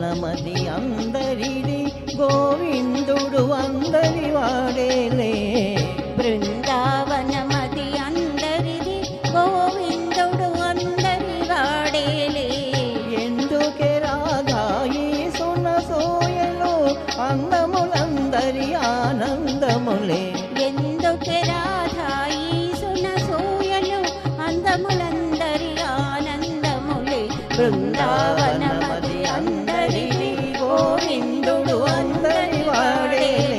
బృందావనమది అందరిది గోవిందుడు అందరి వాడేలే. బృందావనమది అందరిది గోవిందుడు అందరి వాడేలే. ఎందుకే రాధాయి సునసోయలు అందములందరి ఆనందములే. ఎందుకే రాధాయి సునసూయలు అందములందరి ఆనందములే. బృందావనమది అందరిది గోవిందుడు అందరి వాడేలే.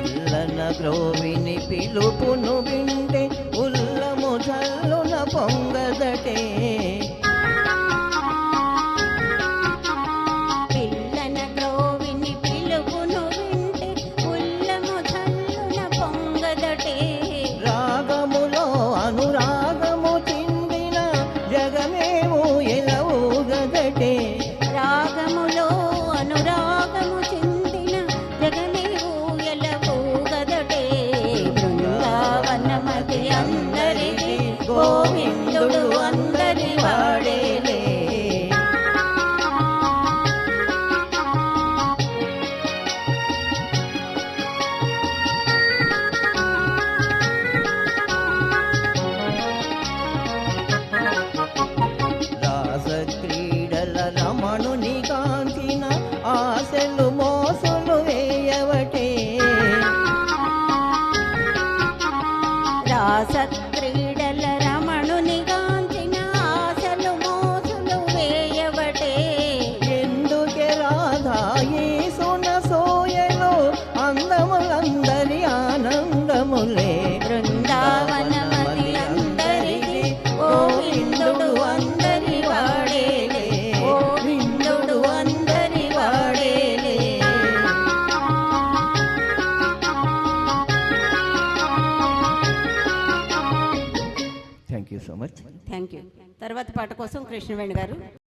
పిల్లన గ్రోవిని పిలుపును వింటే ఉల్లము జల్లున పొంగదటే. పిల్లన గ్రోవిని పిలుపును వింటే ఉల్లము జల్లున పొంగదటే. రాగములో అనురాగము చిందిన జగమేమో ఎలవుగదటే. రాగములో అనురాగము చిందిన జగమే ఊయలవుగదటే. బృందావనమది అందరిది గోవిందుడు అందరి వాడేలే. రాస క్రీడల రమణుని కాంచిన ఆశలు మోసలు వేయవటే. రాస క్రీడల రమణుని గాంచిన ఆశలు మోసులు వేయవటే. ఎందుకే రాధాయి సునసోయలు అందములందరి ఆనందములే. బృందావనమది అందరిది గోవిందుడు అందరి వాడేలే. గోవిందుడు అందరి వాడేలే. Thank you so much. Thank you. తర్వాత పాట కోసం కృష్ణవేణి గారు.